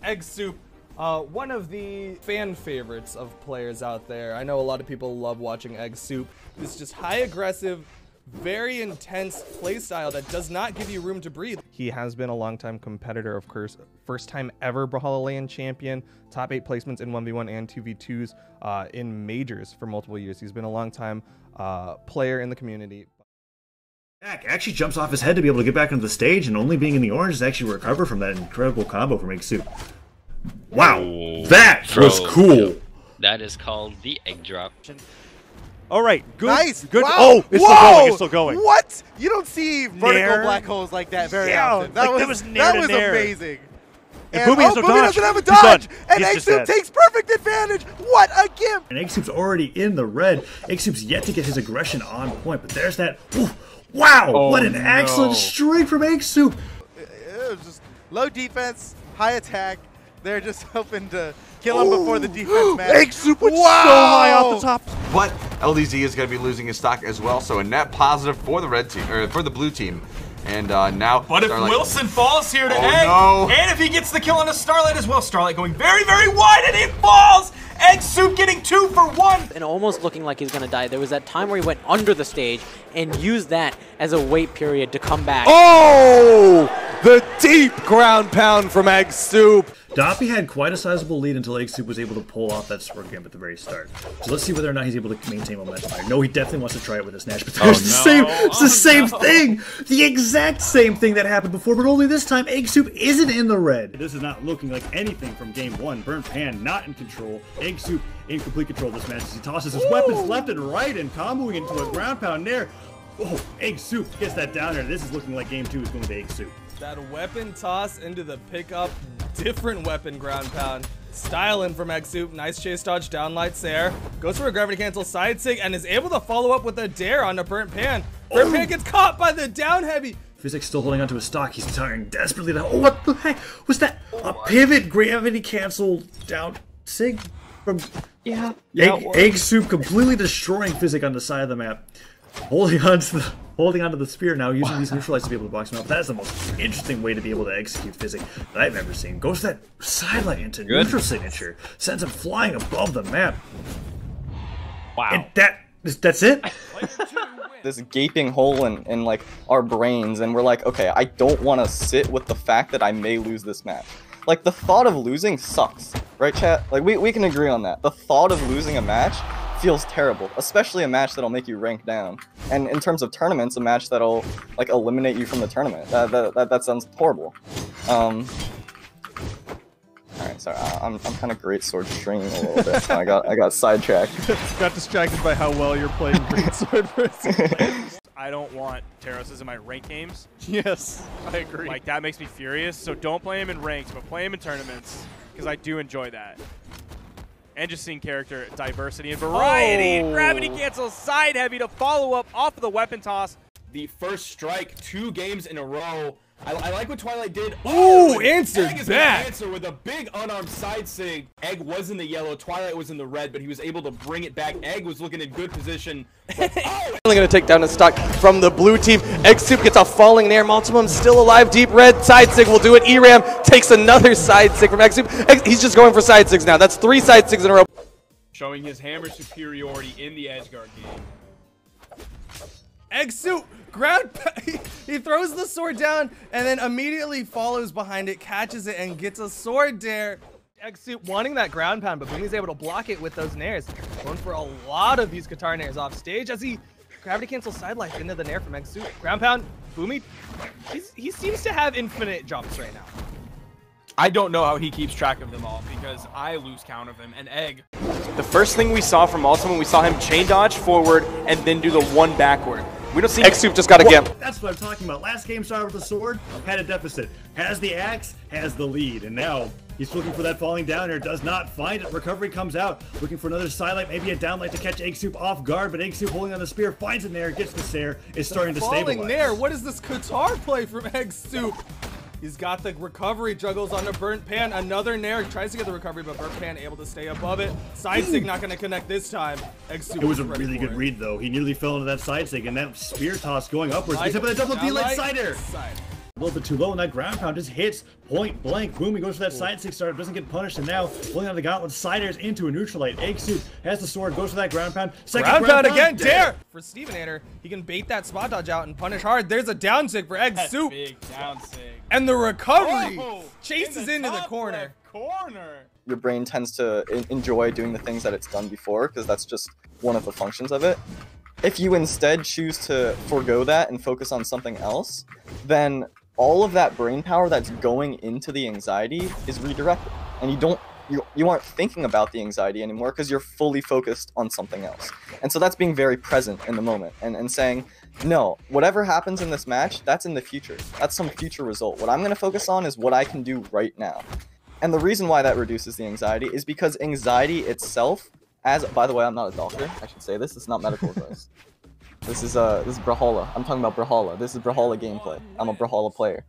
EGGSOUP, one of the fan favorites of players out there. I know a lot of people love watching EGGSOUP. This just high aggressive, very intense playstyle that does not give you room to breathe. He has been a longtime competitor, of course, first time ever Brawlhalla champion, top 8 placements in 1v1 and 2v2s in majors for multiple years. He's been a longtime player in the community. Actually jumps off his head to be able to get back into the stage, and only being in the orange is actually recover from that incredible combo from EGGSOUP. Wow, that was cool. That is called the egg drop. All right, good. Nice. Good. Wow. Oh, it's still going. It's still going. What? You don't see vertical Nair. black holes like that very Yeah, often. like that was Nair to Nair. Amazing. And Boomy has no Boomy dodge. doesn't have a He's dodge, done. and He's just EGGSOUP dead. takes perfect advantage. What a gift! And EGGSOUP's already in the red. EGGSOUP's yet to get his aggression on point, but there's that. Wow, what an excellent streak from EGGSOUP. It was just low defense, high attack. They're just hoping to kill him before the defense match. EGGSOUP went so high off the top. But LDZ is going to be losing his stock as well, so a net positive for the red team, or for the blue team. And now, but if Wilson falls here to Egg, and if he gets the kill on a Starlight as well, Starlight going very, very wide, and he falls! EGGSOUP getting 2 for 1! And almost looking like he's gonna die. There was that time where he went under the stage and used that as a wait period to come back. Oh! The deep ground pound from EGGSOUP. Doppy had quite a sizable lead until EGGSOUP was able to pull off that sword game at the very start. So let's see whether or not he's able to maintain momentum. I know he definitely wants to try it with his Nash, but it's the same thing! The exact same thing that happened before, but only this time EGGSOUP isn't in the red. This is not looking like anything from game 1. Burnt Pan not in control. EGGSOUP in complete control of this match as he tosses his weapons left and right and comboing into a ground pound Nair. Oh, EGGSOUP gets that down there. This is looking like game 2 is going to be EGGSOUP. That weapon toss into the pickup, different weapon ground pound. Styling from EGGSOUP, nice chase dodge down light Sair. Goes for a gravity cancel side sig and is able to follow up with a dare on the Burnt Pan. Burnt Pan gets caught by the down heavy. Physics still holding onto his stock. He's trying desperately to. Oh, what the heck was that? A pivot gravity cancel down sig from. Yeah. EGGSOUP completely destroying Physic on the side of the map. Holding onto the spear now, using these neutralizers to be able to box him out. That is the most interesting way to be able to execute Physic that I've ever seen. Goes that sideline into neutral signature, sends him flying above the map. Wow. And that's it? This gaping hole in like our brains, and we're like, okay, I don't want to sit with the fact that I may lose this match. Like, the thought of losing sucks, right, chat? Like, we can agree on that. The thought of losing a match feels terrible, especially a match that'll make you rank down. And in terms of tournaments, a match that'll like eliminate you from the tournament. That sounds horrible. All right, sorry, I'm kind of great sword stringing a little bit. So I got sidetracked. Got distracted by how well you're playing great sword versus. I don't want Terroses in my rank games. Yes, I agree. Like, that makes me furious. So don't play him in ranks, but play him in tournaments because I do enjoy that. And just seeing character diversity and variety. And gravity cancel side heavy to follow up off of the weapon toss. The first strike 2 games in a row. I like what Twilight did. Ooh, answered Egg is back. gonna answer with a big unarmed side sig. Egg was in the yellow, Twilight was in the red, but he was able to bring it back. Egg was looking in good position. But, Only going to take down the stock from the blue team. EGGSOUP gets a falling Nair. Multimum still alive. Deep red. Side sig will do it. ERAM takes another side sig from EGGSOUP. He's just going for side sigs now. That's 3 side sigs in a row. showing his hammer superiority in the Edgeguard game. EGGSOUP ground. He throws the sword down and then immediately follows behind it, catches it, and gets a sword dare. EGGSOUP wanting that ground pound, but Boomy's able to block it with those nairs. Going for a lot of these Qatar nairs off stage as he gravity cancels side life into the nair from EGGSOUP. Ground pound, Boomy. He seems to have infinite jumps right now. I don't know how he keeps track of them all because I lose count of them. And Egg. The first thing we saw from Ultimate, we saw him chain dodge forward and then do the one backward. We don't see EGGSOUP just got a gimp. That's what I'm talking about. Last game started with the sword, had a deficit. Has the axe, has the lead. And now he's looking for that falling down air, does not find it. Recovery comes out, looking for another sidelight, maybe a downlight to catch EGGSOUP off guard, but EGGSOUP holding on the spear, finds it there, gets the Sair, is starting to stabilize. Falling nair, what is this Qatar play from EGGSOUP? He's got the recovery, juggles on the Burnt Pan, another nair, tries to get the recovery, but Burnt Pan able to stay above it. Side sig not gonna connect this time. EGGSOUP It was a really good read though. He nearly fell into that side sig, and that spear toss going upwards. He's up with a double D-leg side air. little bit too low, and that ground pound just hits point blank. Boom, he goes for that side 6 startup, doesn't get punished, and now pulling out the gauntlet, side airs into a neutral light. EGGSOUP has the sword, goes for that ground pound. Second ground pound again, dare! For Stevenator, he can bait that spot dodge out and punish hard. There's a down sig for EGGSOUP. Big down sig. And the recovery chases into the corner. Your brain tends to enjoy doing the things that it's done before because that's just one of the functions of it. If you instead choose to forego that and focus on something else, then all of that brain power that's going into the anxiety is redirected, and you aren't thinking about the anxiety anymore because you're fully focused on something else. And so that's being very present in the moment and saying, no, whatever happens in this match, that's in the future. That's some future result. What I'm going to focus on is what I can do right now. And the reason why that reduces the anxiety is because anxiety itself, by the way, I'm not a doctor, I should say this is not medical advice. This is Brawlhalla. I'm talking about Brawlhalla. This is Brawlhalla gameplay. I'm a Brawlhalla player.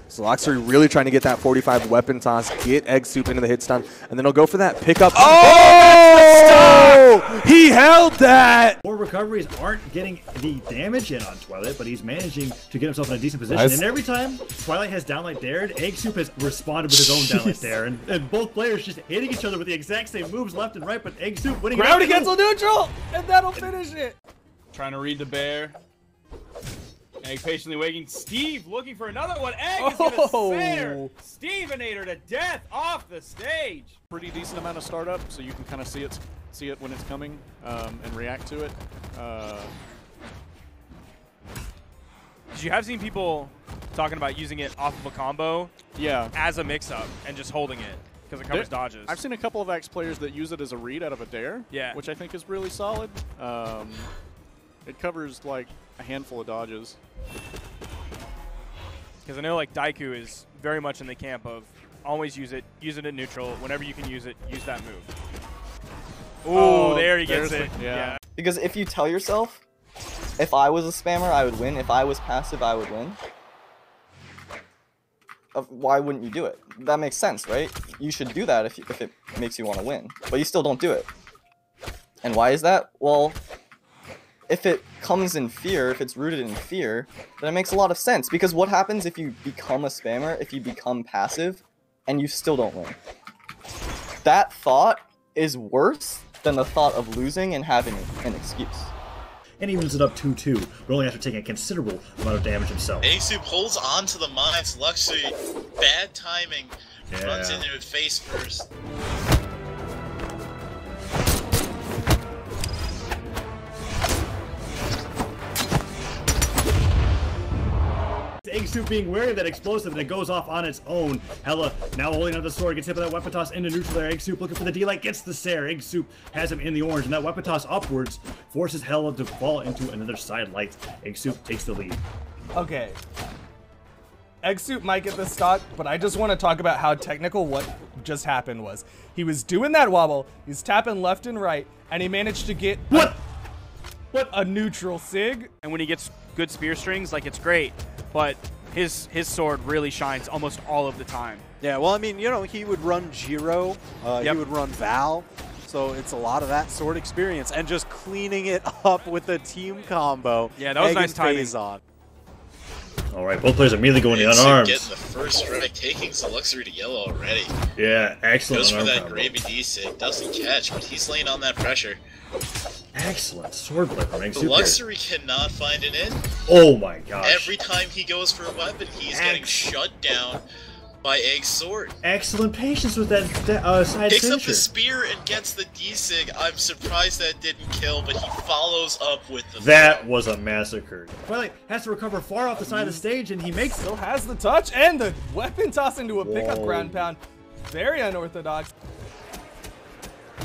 So Luxury really trying to get that 45 weapon toss, get EGGSOUP into the hit stun, and then he'll go for that pickup. Oh! He held that! More recoveries aren't getting the damage in on Twilight, but he's managing to get himself in a decent position. And every time Twilight has downlight dared, EGGSOUP has responded with his own downlight dare. And both players just hitting each other with the exact same moves left and right, but EGGSOUP winning. Gravity cancel neutral! And that'll finish it! Trying to read the bear. Egg patiently waiting. Steve looking for another one. Egg is gonna stare Stevenator to death off the stage. Pretty decent amount of startup, so you can kind of see it when it's coming and react to it. You have seen people talking about using it off of a combo, as a mix-up and just holding it because it covers dodges. I've seen a couple of Axe players that use it as a read out of a dare, which I think is really solid. It covers like a handful of dodges. Because I know like Daiku is very much in the camp of always use it in neutral. Whenever you can use it, use that move. Ooh, there he gets it. Yeah. Because if you tell yourself, if I was a spammer, I would win. If I was passive, I would win. Why wouldn't you do it? That makes sense, right? You should do that if it makes you want to win. But you still don't do it. And why is that? Well, if it comes in fear, if it's rooted in fear, then it makes a lot of sense. Because what happens if you become a spammer, if you become passive, and you still don't win? That thought is worse than the thought of losing and having an excuse. And he evens it up 2-2, but only after taking a considerable amount of damage himself. EGGSOUP holds on to the mines. Luxury, bad timing, runs into it face first. EGGSOUP being wary of that explosive, and it goes off on its own. Hella now holding on the sword, gets hit by that weapon toss into neutral there. EGGSOUP looking for the D-Light, gets the Sair. EGGSOUP has him in the orange, and that weapon toss upwards forces Hella to fall into another side light. EGGSOUP takes the lead. Okay. EGGSOUP might get the stock, but I just want to talk about how technical what just happened was. He was doing that wobble, he's tapping left and right, and he managed to get a neutral sig. And when he gets good spear strings, like, it's great, but his sword really shines almost all of the time. Yeah, well, I mean, you know, he would run Jiro, he would run Val, so it's a lot of that sword experience, and just cleaning it up with a team combo. Yeah, that was nice timing. On. All right, both players immediately going in unarmed. Getting the first strike, taking Luxury to yellow already. Yeah, excellent. Goes for that gravy D-sig, doesn't catch, but he's laying on that pressure. Excellent sword play from EGGSOUP. Luxury cannot find an in. Oh my gosh. Every time he goes for a weapon, he's getting shut down by Egg's sword. Excellent patience with that side Picks finisher. up the spear and gets the D-sig. I'm surprised that didn't kill, but he follows up with the That was a massacre. Twilight has to recover far off the side of the stage, and he still has the touch and the weapon toss into a pickup ground pound. Very unorthodox.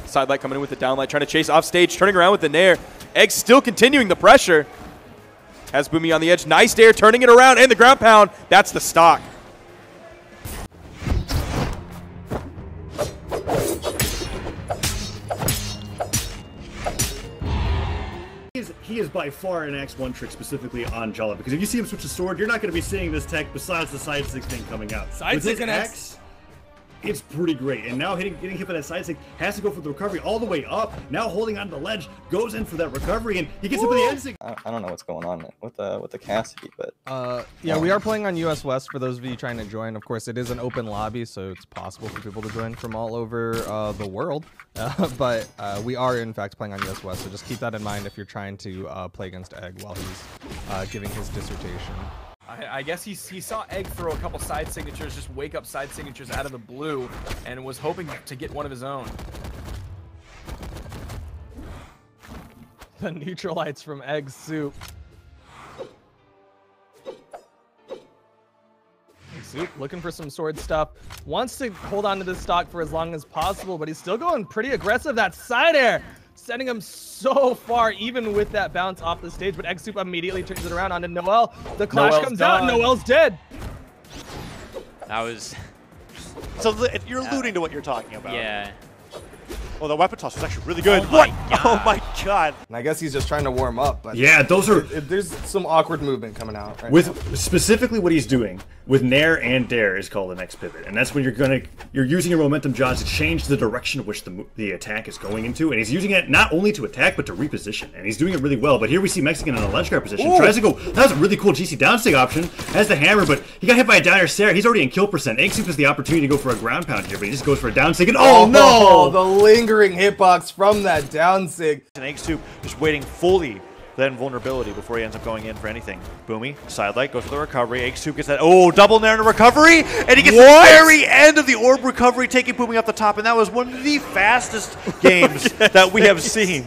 Sidelight coming in with the downlight, trying to chase off stage, turning around with the Nair. Egg still continuing the pressure. Has Boomy on the edge. Nice dare, turning it around, and the ground pound. That's the stock. He is by far an X1 trick specifically on Jala, because if you see him switch the sword, you're not going to be seeing this tech besides the side 6 thing coming out. Side 6 and X. it's pretty great. And now getting hit by that side stick, has to go for the recovery all the way up. Now holding onto the ledge, goes in for that recovery, and he gets hit by the end stick. I don't know what's going on with the Cassidy, but yeah, we are playing on US West for those of you trying to join. Of course, it is an open lobby, so it's possible for people to join from all over the world. But we are in fact playing on US West, so just keep that in mind if you're trying to play against Egg while he's giving his dissertation. I guess he saw Egg throw a couple side signatures, just wake up side signatures out of the blue, and was hoping to get one of his own. The neutralites from EGGSOUP. EGGSOUP looking for some sword stuff. Wants to hold on to this stock for as long as possible, but he's still going pretty aggressive. That side air sending him so far, even with that bounce off the stage. But EGGSOUP immediately turns it around onto Noel. The clash comes out, and Noel's dead. That was... So you're alluding to what you're talking about. Yeah. Oh, the weapon toss was actually really good. What? Oh my god. And I guess he's just trying to warm up. But yeah, those are... There's some awkward movement coming out right with now. Specifically what he's doing with Nair and Dare is called the next pivot. And that's when you're using your momentum jaws to change the direction of which the attack is going into. And he's using it not only to attack, but to reposition. And he's doing it really well. But here we see Mexican in a ledge guard position. Ooh. Tries to go... That was a really cool GC downstick option. Has the hammer, but he got hit by a down air Sarah. He's already in kill percent. EGGSOUP has the opportunity to go for a ground pound here, but he just goes for a downstick. And oh no! The lingering hitbox from that down sig. And EGGSOUP just waiting fully that invulnerability before he ends up going in for anything. Boomy, sidelight, goes for the recovery. EGGSOUP gets that, double Nair and a recovery! And he gets the very end of the orb recovery, taking Boomy up the top, and that was one of the fastest games that we have seen.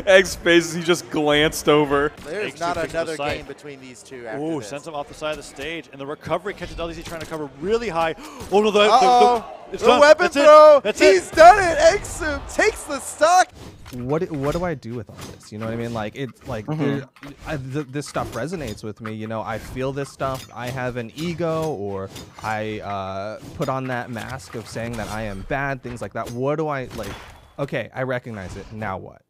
Egg's face as he just glanced over. There's not another game between these two after Ooh, this. sends him off the side of the stage, and the recovery catches LDZ trying to cover really high. Oh no, the weapon throw! He's done it! EGGSOUP takes the stock! What do I do with all this? You know what I mean? Like it's like this stuff resonates with me. You know, I feel this stuff. I have an ego, or I put on that mask of saying that I am bad, things like that. What do I like? Okay, I recognize it. Now what?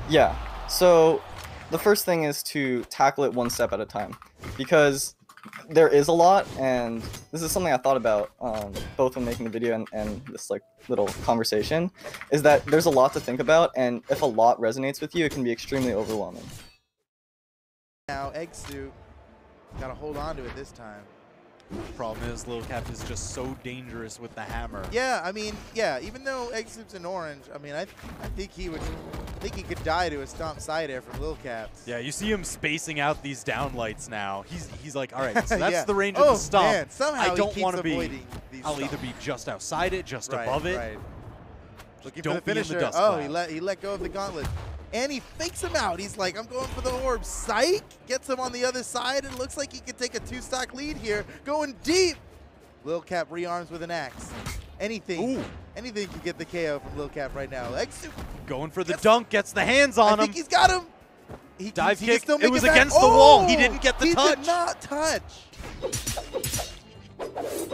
Yeah, so the first thing is to tackle it one step at a time, because there is a lot, and this is something I thought about both when making the video and this like little conversation, is that there's a lot to think about, and if a lot resonates with you, it can be extremely overwhelming. Now EGGSOUP gotta hold on to it this time. The problem is Lil Cap is just so dangerous with the hammer. Yeah, I mean, yeah, even though EGGSOUP's in orange, I mean, I think he could die to a stomp side air from Lil Caps. Yeah, you see him spacing out these downlights now. He's like, all right, so that's yeah. the range of the stomp. Man, somehow I don't want to be. I'll either be just outside it, just above it. Right. Looking Don't for the finisher. be in the dust cloud. He let go of the gauntlet. And he fakes him out. He's like, I'm going for the orb. Psych! Gets him on the other side, and looks like he could take a 2-stock lead here. Going deep! Lil Cap rearms with an axe. Anything could get the KO from Lil Cap right now. EGGSOUP going for the dunk, gets the hands on him. I think he's got him. Dive he kick. Still make it was back. against the wall. He didn't get the touch. He did not touch.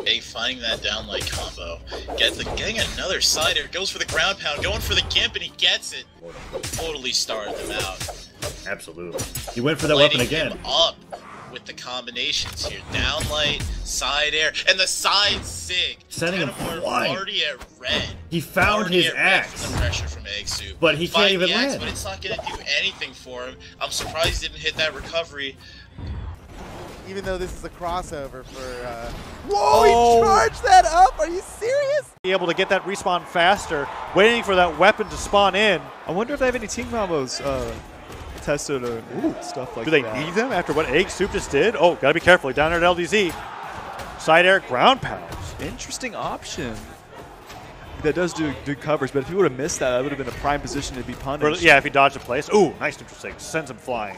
Egg finding that down light combo. Getting another side air. Goes for the ground pound. Going for the gimp, and he gets it. Totally started them out. Absolutely. He went for that weapon again. Him up with the combinations here. Down light, side air, and the side sig. Sending him flying. Already at red. He found his axe. The pressure from EGGSOUP. But he can't even land. But it's not going to do anything for him. I'm surprised he didn't hit that recovery. Even though this is a crossover for... Whoa, he charged that up! Are you serious? Be able to get that respawn faster, waiting for that weapon to spawn in. I wonder if they have any team combos tested or stuff like that. Do they need them after what EGGSOUP just did? Oh, gotta be careful. Down there at LDZ. Side air, ground pounds. Interesting option. That does do good covers, but if he would have missed that, that would have been a prime position to be punished. Yeah, if he dodged a place. Ooh, nice neutral sig. Sends him flying.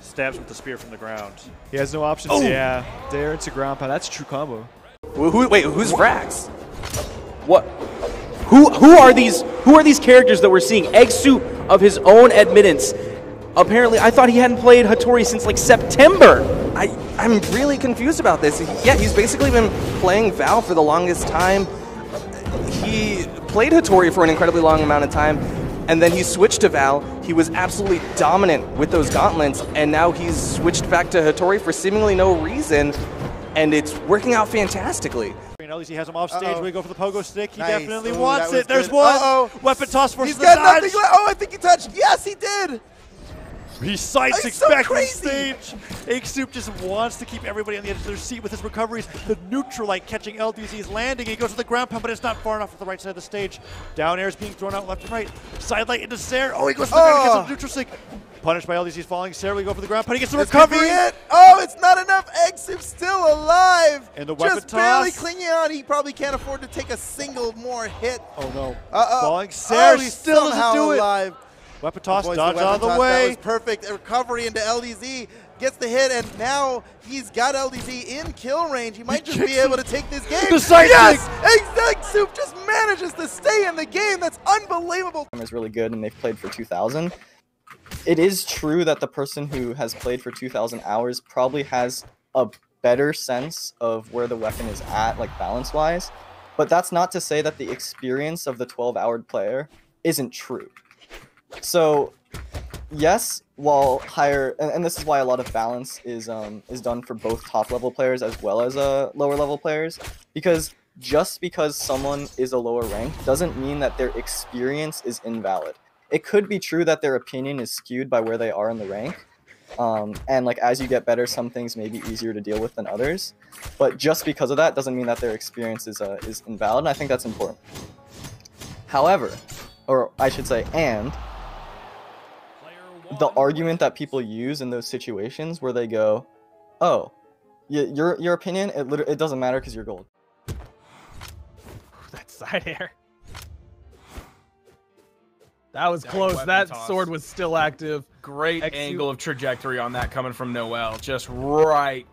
Stabs with the spear from the ground. He has no options. Oh. Yeah, dare into ground pound. That's a true combo. Wait, who's Vrax? What? Who are these characters that we're seeing? EGGSOUP, of his own admittance. Apparently, I thought he hadn't played Hattori since like September. I'm really confused about this. Yeah, he's basically been playing Val for the longest time. He played Hattori for an incredibly long amount of time, and then he switched to Val. He was absolutely dominant with those gauntlets, and now he's switched back to Hattori for seemingly no reason. and it's working out fantastically. At least he has him off stage. We go for the pogo stick. He Nice. definitely Ooh, wants that was it. There's good. one. Weapon toss for He's the got dodge. nothing left. Oh, I think he touched. Yes, he did. He sights He's so back on crazy. stage. EGGSOUP just wants to keep everybody on the edge of their seat with his recoveries. The neutral light catching LDZ is landing. He goes to the ground pound, but it's not far enough to the right side of the stage. Down air is being thrown out left and right. Side light into Sarah. Oh, he goes to the ground, gets a neutral stick. Punished by LDZ, he's falling. Sarah, we go for the ground pound. He gets the recovery. Oh, it's not enough. EGGSOUP's still alive. And the weapon just barely toss. clinging on. He probably can't afford to take a single more hit. Oh no. Falling. Sarah he's still doesn't do it. alive. Weapon toss, Boys, dodge out of the That way. was perfect. A recovery into LDZ. Gets the hit, and now he's got LDZ in kill range. He might just be able to take this game. The side yes! EGGSOUP just manages to stay in the game. That's unbelievable. Is really good, and they've played for 2,000. It is true that the person who has played for 2,000 hours probably has a better sense of where the weapon is at, like balance-wise. But that's not to say that the experience of the 12-hour player isn't true. So, yes, while higher, and this is why a lot of balance is done for both top-level players as well as lower-level players, because just because someone is a lower rank doesn't mean that their experience is invalid. It could be true that their opinion is skewed by where they are in the rank, and like as you get better, some things may be easier to deal with than others. But just because of that doesn't mean that their experience is invalid, and I think that's important. However, or I should say, and the argument that people use in those situations where they go, "Oh, your opinion, it doesn't matter because you're gold." That side air. That was close. That sword was still active. Great angle of trajectory on that coming from Noel. Just right.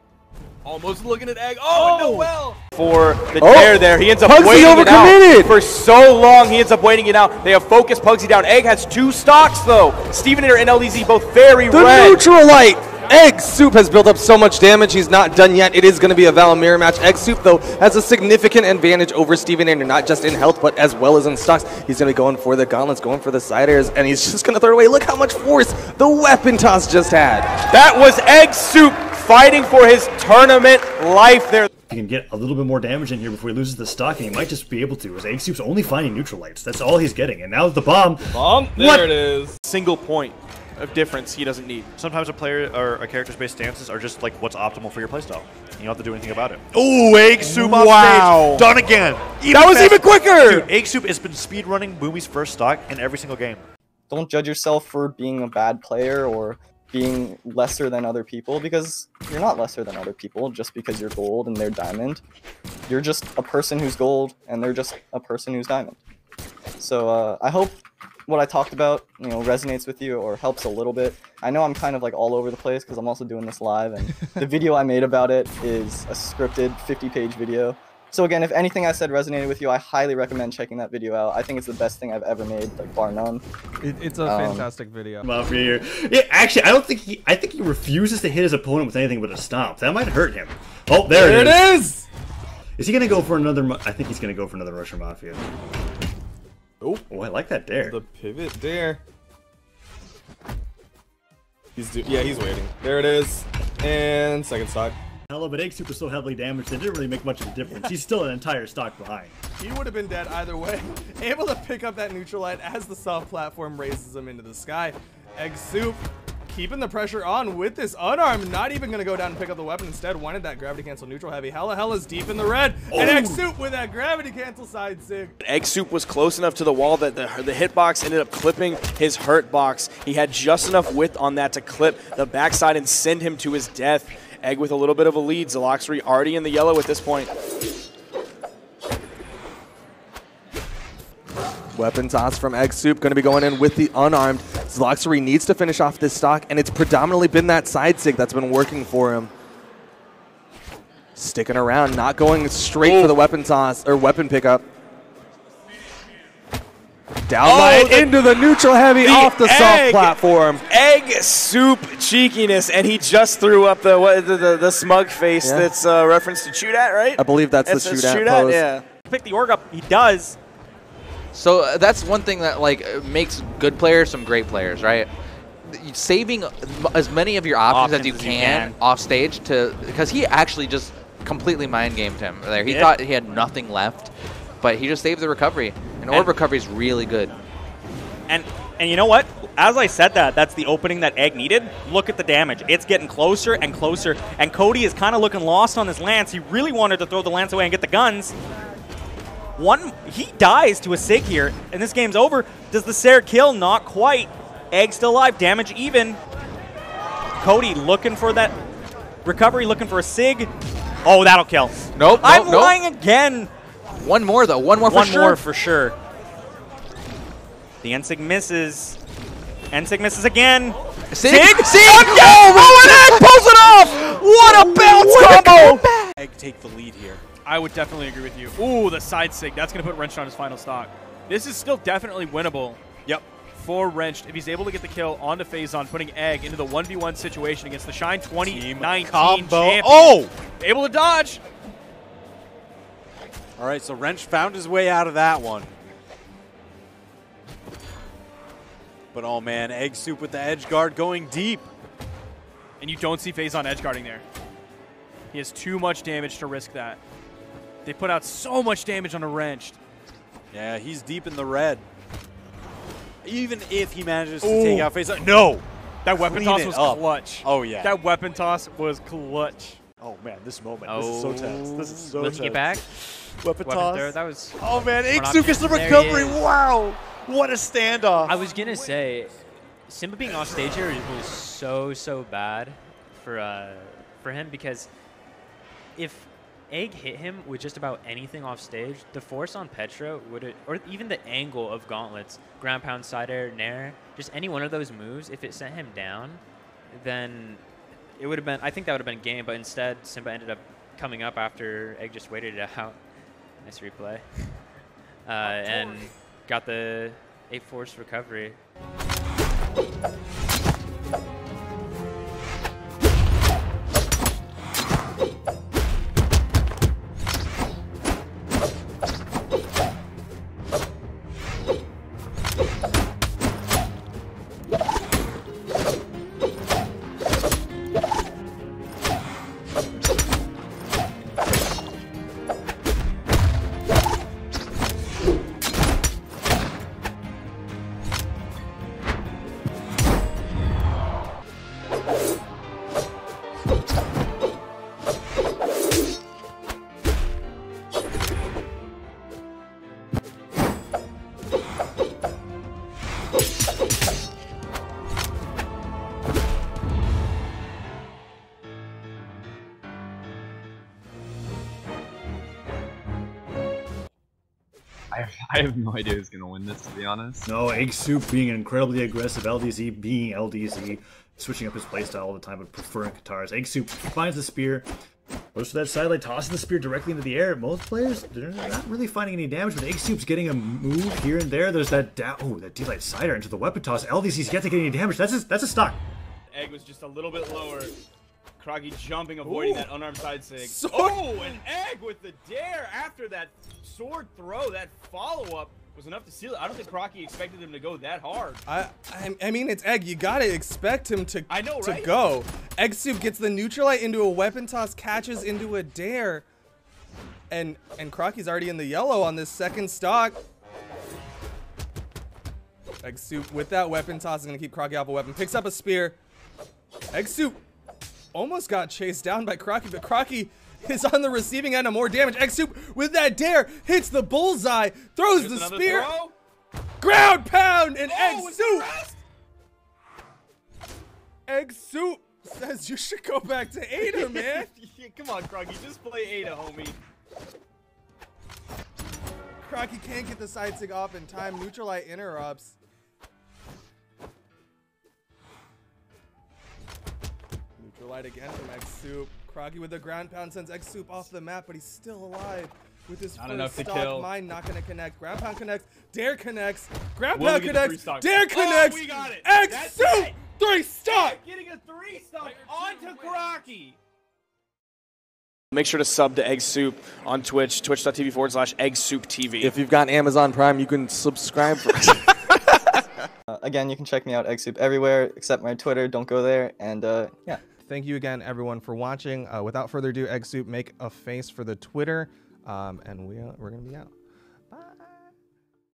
Almost looking at Egg. Oh, Noel! For the dare there, he ends up waiting it out for so long. He ends up waiting it out. They have focused Pugsy down. Egg has 2 stocks though. Stevenator and LDZ both very red. The neutral light. EGGSOUP has built up so much damage. He's not done yet. It is going to be a Val mirror match. EGGSOUP, though, has a significant advantage over Stevenator, not just in health, but as well as in stocks. He's going to be going for the gauntlets, going for the side airs, and he's just going to throw it away. Look how much force the weapon toss just had. That was EGGSOUP fighting for his tournament life there. He can get a little bit more damage in here before he loses the stock, and he might just be able to, as EGGSOUP's only finding neutral lights. That's all he's getting, and now the bomb. There it is. Single point of difference he doesn't need. Sometimes a player or a character's base stances are just like what's optimal for your playstyle. You don't have to do anything about it. Oh, EGGSOUP off stage. Done again. That was even quicker. Dude, EGGSOUP has been speedrunning Boomy's first stock in every single game. Don't judge yourself for being a bad player or being lesser than other people, because you're not lesser than other people just because you're gold and they're diamond. You're just a person who's gold and they're just a person who's diamond. So I hope what I talked about, resonates with you or helps a little bit. I know I'm kind of like all over the place because I'm also doing this live, and the video I made about it is a scripted 50-page video. So again, if anything I said resonated with you, I highly recommend checking that video out. I think it's the best thing I've ever made, like bar none. It's a fantastic video. Mafia here. Yeah, actually, I think he refuses to hit his opponent with anything but a stomp. That might hurt him. Oh, there it is. Is he gonna go for another? I think he's gonna go for another Russian Mafia. Oh, I like that dare. The pivot dare. He's waiting. There it is. And second stock. Hello, but EGGSOUP was so heavily damaged, it didn't really make much of a difference. He's still an entire stock behind. He would have been dead either way. Able to pick up that neutral light as the soft platform raises him into the sky. EGGSOUP keeping the pressure on with this unarmed. Not even going to go down and pick up the weapon. Instead, wanted that gravity cancel neutral heavy. Halla's deep in the red. And EGGSOUP with that gravity cancel side sig. EGGSOUP was close enough to the wall that the hitbox ended up clipping his hurt box. He had just enough width on that to clip the backside and send him to his death. Egg with a little bit of a lead. Zaloxry already in the yellow at this point. Weapon toss from EGGSOUP, going to be going in with the unarmed. Zaloxry needs to finish off this stock, and it's predominantly been that side sig that's been working for him. Sticking around, not going straight for the weapon toss, or weapon pickup. Down into the neutral heavy off the soft platform. EGGSOUP cheekiness, and he just threw up the smug face that's reference to shoot at, right? I believe that's the shoot at pose. Yeah. Pick the org up, he does. So that's one thing that makes good players some great players, right? Saving as many of your options as you can off stage because he actually just completely mind gamed him there. He thought he had nothing left, but he just saved the recovery. And orb recovery is really good. And you know what? As I said that's the opening that Egg needed. Look at the damage. It's getting closer and closer. And Cody is kind of looking lost on his lance. He really wanted to throw the lance away and get the guns. He dies to a Sig here, and this game's over. Does the Sair kill? Not quite. Egg still alive. Damage even. Cody looking for that recovery, looking for a Sig. Oh, that'll kill. Nope. I'm lying again. One more, though. One more for sure. One more for sure. The Ensig misses. Ensig misses again. Sig! Oh, and Egg pulls it off! What a bounce combo! Egg take the lead here. I would definitely agree with you. Ooh, the side Sig. That's going to put Wrenched on his final stock. This is still definitely winnable. Yep. For Wrenched, if he's able to get the kill onto Phazon, putting Egg into the 1v1 situation against the Shine 2019 champion. Oh! Able to dodge. All right, so Wrench found his way out of that one. But oh man, EGGSOUP with the edge guard going deep. And you don't see Phazon edge guarding there. He has too much damage to risk that. They put out so much damage on a Wrenched. Yeah, he's deep in the red. Even if he manages to take out Phazon. No! That weapon toss was clutch. Oh yeah. That weapon toss was clutch. Oh man, this moment. This is so tense. This is so tense. Get back. Weapon toss. Throw, that was. Oh man, EGGSOUP gets the recovery. Wow. What a standoff. I was going to say, Simba being off stage here was so bad for him, because if Egg hit him with just about anything off stage, the force on Petra would, or even the angle of gauntlets, ground pound, side air, nair, just any one of those moves, if it sent him down, then it would have been, I think that would have been game, but instead Simba ended up coming up after Egg just waited it out. Nice replay. And got the 8 force recovery. I have no idea who's gonna win this, to be honest. No, EGGSOUP being incredibly aggressive, LDZ being LDZ, switching up his playstyle all the time, but preferring Katars. EGGSOUP finds the spear, goes for that sidelight, tosses the spear directly into the air. Most players, they're not really finding any damage, but EGGSOUP's getting a move here and there. There's that that D-light sider into the weapon toss. LDZ's yet to get any damage. That's a stock. Egg was just a little bit lower. Kroggy jumping, avoiding that unarmed side sig. Sword. Oh, an Egg with the dare after that sword throw. That follow-up was enough to seal it. I don't think Kroggy expected him to go that hard. I mean, it's Egg. You gotta expect him to, right? to go. EGGSOUP gets the neutralite into a weapon toss, catches into a dare. And Kroggy's already in the yellow on this second stock. EGGSOUP with that weapon toss is gonna keep Kroggy off a weapon. Picks up a spear. EGGSOUP almost got chased down by Kroggy, but Kroggy is on the receiving end of more damage. EGGSOUP with that dare hits the bullseye, throws the spear, ground pound, and EGGSOUP says you should go back to Ada, man. Yeah, come on, Kroggy, just play Ada, homie. Kroggy can't get the side sig off in time. Neutralite interrupts. Neutralite again from EGGSOUP. Kroggy with the ground pound sends EGGSOUP off the map, but he's still alive with his first stock. Mine not going to connect. Ground pound connects. Dare connects. Ground pound connects. Dare connects. We got it. EGGSOUP 3 stock. Getting a 3 stock onto Kroggy. Make sure to sub to EGGSOUP on Twitch, twitch.tv/EGGSOUPTV. If you've got Amazon Prime, you can subscribe for Again, you can check me out, EGGSOUP, everywhere except my Twitter. Don't go there. And yeah. thank you again, everyone, for watching. Without further ado, EGGSOUP, make a face for the Twitter, and we're going to be out.